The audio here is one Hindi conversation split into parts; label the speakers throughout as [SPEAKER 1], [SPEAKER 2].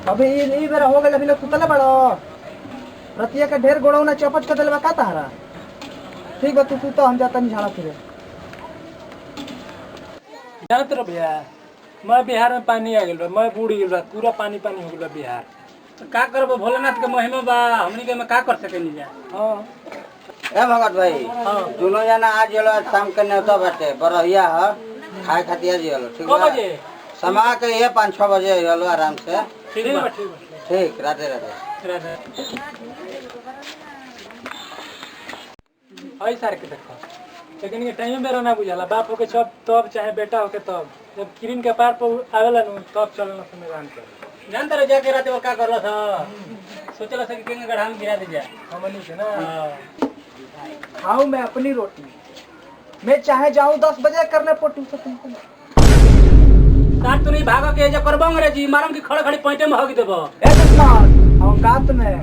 [SPEAKER 1] अभी ई बेरा हो गइल अभी लोग सुतले बड़ो रतिया के ढेर गोड़ौना चपच कर देलबा का तारा। ठीक बा तू तो हम जाता नहीं झाड़ा फिरे।
[SPEAKER 2] जानत रह भैया मैं बिहार में पानी आ गइल बा, मैं बूढ़ गइल बा, पूरा पानी पानी हो गइल बा बिहार। तो का करबो भोलेनाथ के महिमा बा, हमनी के में का कर सकेनी जा। हां
[SPEAKER 3] ए भगत भाई दुनो जना आज जेलो शाम के नेता बाटे बरहिया ह खाए खातिर जेलो ठीक बा। बजे समा के ये 5-6 बजे जेलो आराम से।
[SPEAKER 2] ठीक बा ठीक बा
[SPEAKER 3] ठीक राधे राधे।
[SPEAKER 2] आई सार के देखो लेकिन ये टाइम बेरा ना बुझाला, बाप होके सब तब चाहे बेटा होके तब जब किरिन के पार पर आवेला न तब चलना से मैदान पे जानता रह जाके रात का करला था सोचला से कि केंगे गढ़ा में गिरा दे जा हमनी से ना।
[SPEAKER 1] खाऊं मैं अपनी रोटी, मैं चाहे जाऊं 10 बजे करने पोटू से तुमको
[SPEAKER 2] साथ तो नहीं भागा के जे करबो अंग्रेजी मारम की खड़े खड़ी पॉइंटे में हग देबो।
[SPEAKER 1] ए दुश्मन हम कात में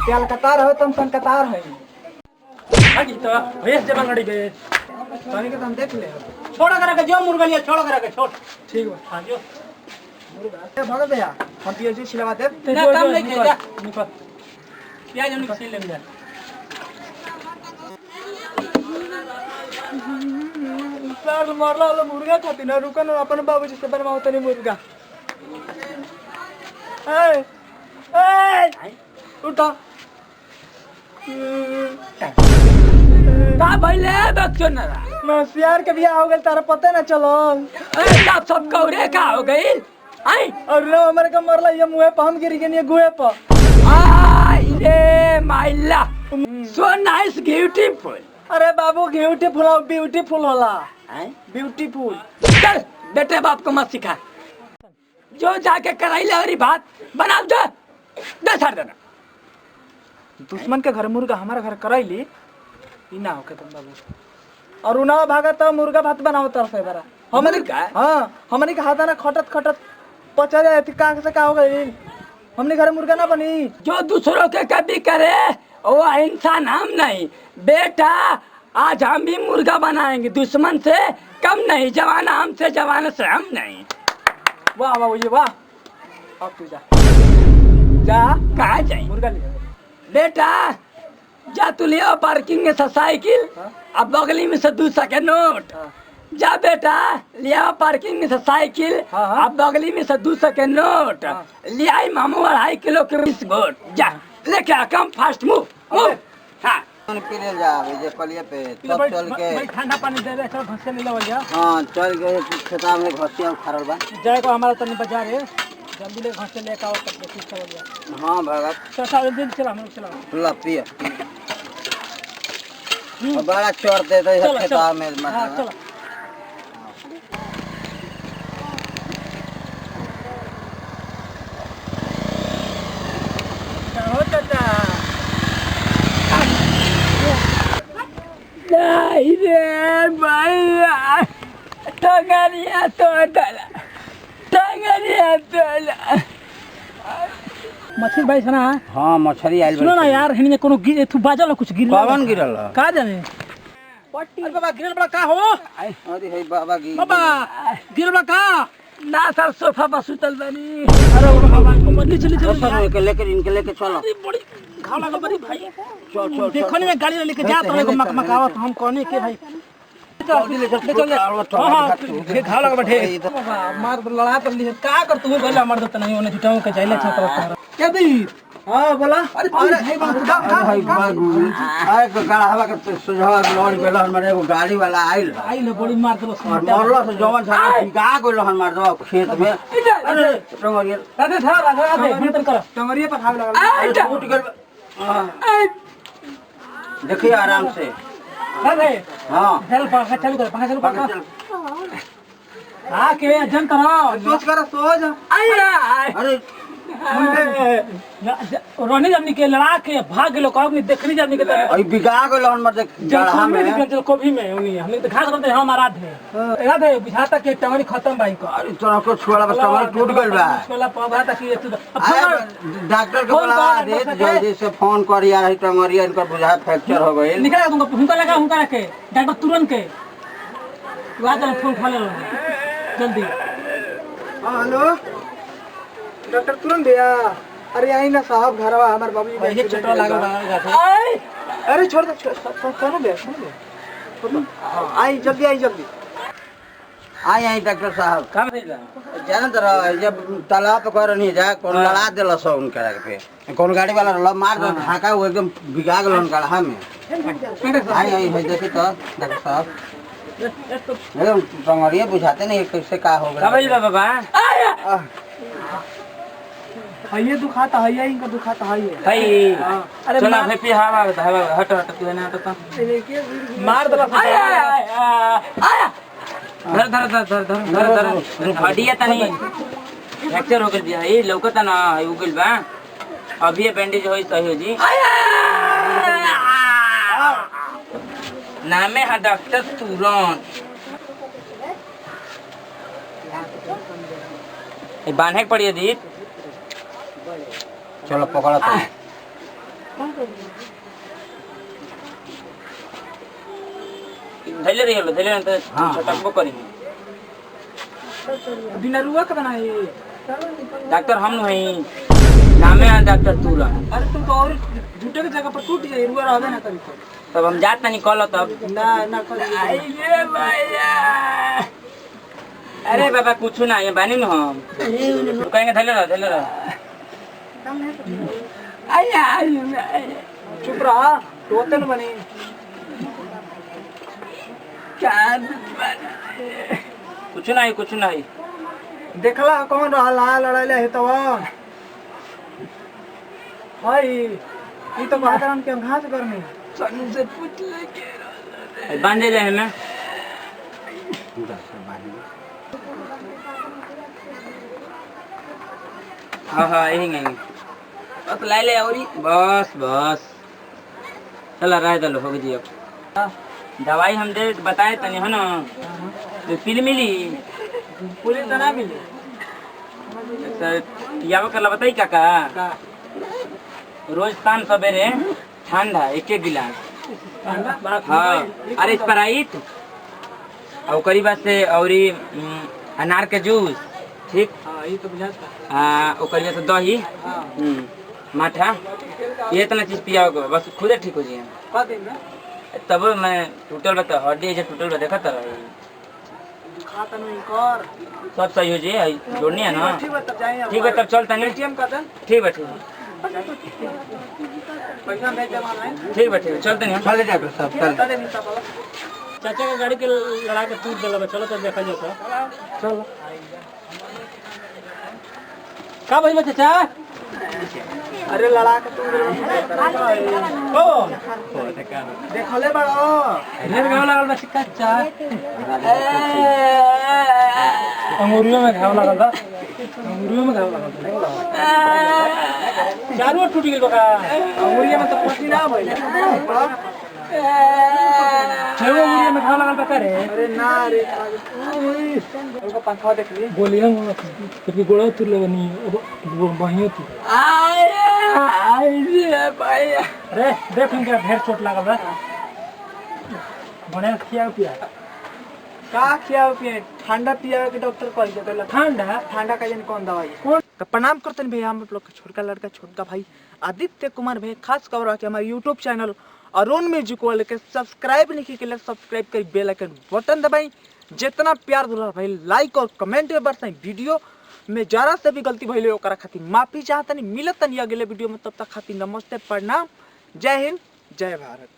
[SPEAKER 1] तेल कतार हो तुम सन कतार है
[SPEAKER 2] हाजी तो भेस जमा लड़ी बे
[SPEAKER 1] पानी के तुम देख ले।
[SPEAKER 2] छोड़ा करा के जो मुर्गा लिया छोड़ा करा के छोड़।
[SPEAKER 1] ठीक बा
[SPEAKER 2] हां जो
[SPEAKER 1] मुर्गा ए भगत भैया हम पीएचडी सिलवा दे
[SPEAKER 2] ना काम नहीं के जा निकल प्याज हमनी छील लेंगे।
[SPEAKER 1] साल मारला वाला मुर्गा खाती ना रुका ना अपन बाबूजी से बनवाओ तनी मुर्गा। ए ए उठा
[SPEAKER 4] का भइले बक्चोनरा
[SPEAKER 1] मैं सियार के बियाह हो गइल तारा पता ना चलो।
[SPEAKER 4] ए सब कौरे का हो गइल आई
[SPEAKER 1] और लो हमरे का मरला ये मुंह पे हम गिर गए गुए पर।
[SPEAKER 4] आई रे माइला सो नाइस ब्यूटीफुल।
[SPEAKER 1] अरे बाबू ब्यूटीफुल होला ब्यूटीफुल।
[SPEAKER 4] चल बेटे बाप को मत सिखा, जो जाके कराइले और बात बना दे छाड़ देना।
[SPEAKER 1] दुश्मन के घर मुर्गा हमारा घर कराइली ई ना होके तुम बाबू और उना भागा तो मुर्गा भात बनाओ तरफ से बरा हमनी
[SPEAKER 4] का
[SPEAKER 1] हां हमनी के हाथा ना खटत पचा जाए थी का से का हो गई हमनी घर मुर्गा ना बनी।
[SPEAKER 4] जो दूसरों के कभी करे वो इंसान हम नहीं बेटा। आज हम भी मुर्गा बनाएंगे, दुश्मन से कम नहीं, जवाना हमसे जवान से हम नहीं।
[SPEAKER 1] वाह वाह ये वाह अब तू जा जा
[SPEAKER 4] कहाँ जाए
[SPEAKER 1] मुर्गा ले
[SPEAKER 4] बेटा जा तू ले पार्किंग में से साइकिल अब बगली में से 200 के नोट। जा बेटा लिया पार्किंग में से साइकिल अब बगली में से 200 के नोट ले आई मामू 2.5 किलो के बिस्कुट। जा लेके आ कम फास्ट मूव मूव। हाँ
[SPEAKER 3] पी ले जा जे कलिए पे सब चल के
[SPEAKER 2] भाई ठंडा पानी दे दे सब घसे ले लेवल जा।
[SPEAKER 3] हां चल के खेता में घसिया उखाड़ल बा
[SPEAKER 2] जाए को हमारा तनी बाजार है जल्दी ले घसे ले का और तक कुछ चल जा।
[SPEAKER 3] हां भगत
[SPEAKER 2] तो सारे दिन चला हम चला
[SPEAKER 3] ला पिए बड़ा चोर दे दे खेता में मत।
[SPEAKER 2] हां चलो हो चाचा
[SPEAKER 4] नहीं रे भैया टंगरिया तोड़ला
[SPEAKER 2] मछली भाई सुना।
[SPEAKER 3] हां मछली आइल
[SPEAKER 2] सुनो ना यार हिनी कोनो तू बाजल कुछ गिर
[SPEAKER 3] कौन गिरल
[SPEAKER 2] का जाने पट्टी बाबा गिरल बड़ा का हो
[SPEAKER 3] अरे हे बाबा गिर
[SPEAKER 2] बाबा गिरल बड़ा का
[SPEAKER 4] ना सर सोफा पर सुतल बनी।
[SPEAKER 2] अरे बाबा को मत चली
[SPEAKER 3] सर के लेके इनके लेके चलो
[SPEAKER 2] बड़ी घाव लगा बड़ी भाई
[SPEAKER 3] चल चल
[SPEAKER 2] देखो नहीं मैं गाड़ी लेके जात रहे मकमकावत हम कहने के भाई
[SPEAKER 3] जल्दी ले चल
[SPEAKER 2] हां घाव लगा बैठे मार लड़ा कर ली का कर तू गला मार देता नहीं ओने जुटाऊ के जाइले छत क्या दी हां बोला अरे भाई
[SPEAKER 3] भाई बाबू आए के गाड़ा हवा के सुझाव लॉरी बेला हमारे एगो गाड़ी वाला आइल
[SPEAKER 2] बड़ी मार दो
[SPEAKER 3] और मरला से जवान सारा भिगा गइल हमार दो खेत में। अरे टंगरिया
[SPEAKER 2] राधे था राधे भीतर कर
[SPEAKER 1] टंगरिया पर खाव लगा
[SPEAKER 3] टूट गइल देखिए आराम से।
[SPEAKER 2] राधे
[SPEAKER 3] हां
[SPEAKER 2] चल पंखा चालू कर हां के जन करो
[SPEAKER 1] सोच कर सोच
[SPEAKER 3] अरे
[SPEAKER 2] रोनी जमनी के लड़ा के भाग गेलो कहब नहीं देखनी जमनी के
[SPEAKER 3] अई बिगा गइल हमार देख गाड़ा में
[SPEAKER 2] चल कोभी में उनी हमने तो खा करते हम आराध है राधे बुझाता के टंगरी खत्म भाई को
[SPEAKER 3] अरे तोरा को छुआला बस टंगरी टूट गइल बा
[SPEAKER 2] छोला पौधा तक ये
[SPEAKER 3] डॉक्टर के बुला दे जल्दी से फोन कर यार टंगरिया इनका बुझा फ्रैक्चर हो गइल।
[SPEAKER 2] निकल तुमको हुनका लगा हुनका के डॉक्टर तुरंत के तू आ जा फोन खा ले जल्दी।
[SPEAKER 1] हेलो डॉक्टर तुरंत भैया अरे आई ना साहब घरवा हमारे बाबूजी
[SPEAKER 2] पहले छोटा लागल बा
[SPEAKER 4] आई
[SPEAKER 1] अरे छोड़ दो सुनो भैया आई जल्दी
[SPEAKER 3] आई डॉक्टर साहब
[SPEAKER 2] काम भइल
[SPEAKER 3] जाना तर जब तालाब पे कर नहीं जा कौन लड़ा दिल सो उनके पे कौन गाड़ी वाला रला मार दो ढाका वो एकदम भिगा गल उनका हमें आई है देखी तो डॉक्टर साहब एकदम टंगड़िए बुझाते नहीं कैसे का हो
[SPEAKER 2] का भइल
[SPEAKER 3] गया
[SPEAKER 2] बाबा
[SPEAKER 4] आया
[SPEAKER 1] हइये दुखाता हइये इनका दुखाता हइये
[SPEAKER 2] भाई
[SPEAKER 1] अरे
[SPEAKER 2] चला
[SPEAKER 1] मार-
[SPEAKER 2] भाई पे हवा हट तू ना तो
[SPEAKER 1] मार दला
[SPEAKER 4] आया आया
[SPEAKER 2] धर हड्डिया तनी फ्रैक्चर हो गइल बिया ई लौकता ना हो गइल बा अभी ये बैंडेज होई सही हो जी नामे है डॉक्टर तुरंत ये बांधे के पड़ी दी
[SPEAKER 3] चलो पकड़ा तो
[SPEAKER 2] धैले रही धैले तो
[SPEAKER 3] हाँ,
[SPEAKER 2] छटकबो करी
[SPEAKER 1] बिना रुआ के बनाई
[SPEAKER 2] डॉक्टर हम हई नामे है डॉक्टर तुरंत
[SPEAKER 1] अरे तुम तो और झूठे की जगह पर टूट जाए रुआ रहबे ना करी तो
[SPEAKER 2] तब हम जात नहीं कॉल तब
[SPEAKER 1] ना करी
[SPEAKER 4] आइए भैया
[SPEAKER 2] अरे बाबा कुछ ना ये बानी न हम कहेंगे धैले रह
[SPEAKER 4] आया
[SPEAKER 1] चुप रहा रोते न बनी
[SPEAKER 4] क्या
[SPEAKER 2] कुछ ना है
[SPEAKER 1] देखला कौन रहला लड़ाइले है तो हाय ई तो बादरन के घास करनी
[SPEAKER 4] सनु से पूछ ले
[SPEAKER 2] बांधे रहे में हाँ यही नहीं बस लाई ले और बस चला रह दलो हो गई अब दवाई हम दे बताए तनी है ना तो पिल मिली
[SPEAKER 1] पुलिस तो ना मिली
[SPEAKER 2] याव करला बताई काका रोज शाम सवेरे ठंडा एक गिलास हाँ अरे स्प्राइट और करीबा से और अनार के जूस ठीक
[SPEAKER 1] हां ये तो बुझाता
[SPEAKER 2] और करीबा से दही माठा ये इतना चीज पियाओगे बस खुद ठीक हो जाए
[SPEAKER 1] का दिन ना
[SPEAKER 2] तब मैं टूटल बता हड्डी जो टूटल बता देखा था
[SPEAKER 1] खाता नहीं कर
[SPEAKER 2] सब सही हो जाए जोड़नी है ना
[SPEAKER 1] ठीक है तब जाए
[SPEAKER 2] ठीक है तब चलता नहीं
[SPEAKER 1] एटीएम का दे
[SPEAKER 2] ठीक है
[SPEAKER 1] पैसा भेज जमा नहीं
[SPEAKER 2] ठीक है चलते नहीं
[SPEAKER 3] चले डॉक्टर साहब चल
[SPEAKER 1] तड़े मिलता बोला
[SPEAKER 2] चाचा का गाड़ी के लड़ा के टूट दिला चलो तो देखा जाता चलो का भाई चाचा
[SPEAKER 1] अरे लड़ा के तू ओ देखले बड़ो
[SPEAKER 2] ढेर घाव लागल बा कच्चा अंगूरियों में घाव लागल बा अंगूरियों में घाव लागल बा चारों टूट गेल बा
[SPEAKER 1] अंगुरिया में तो पट्टी ना भइल
[SPEAKER 2] छेवो अंगूरियों में घाव लागल बा करे
[SPEAKER 1] अरे ना रे उनका पंखा देख ली
[SPEAKER 2] बोलिए हम क्योंकि गोड़ा तुर लेवनी वो बहियो थी
[SPEAKER 4] आइए भैया
[SPEAKER 2] अरे देख इनका ढेर चोट लागल बा बने खिया पिया
[SPEAKER 1] का किया पिए ठंडा पिया के डॉक्टर कह देला ठंडा का जन कौन दवाई कौन तो प्रणाम करते हैं भैया हम लोग का छोटका लड़का छोटका भाई आदित्य कुमार भाई खास खबर के हमारे यूट्यूब चैनल अरुण म्यूजिक वाले के सब्सक्राइब नहीं किया सब्सक्राइब कर बेल आइकन बटन दबाई जितना प्यार दुलार भाई लाइक और कमेंट में बरसाई वीडियो में जरा से भी गलती भइले ओकरा खातिर माफी चाहतनी मिलत नहीं अगले वीडियो में तब तक खातिर नमस्ते प्रणाम जय हिंद जय भारत।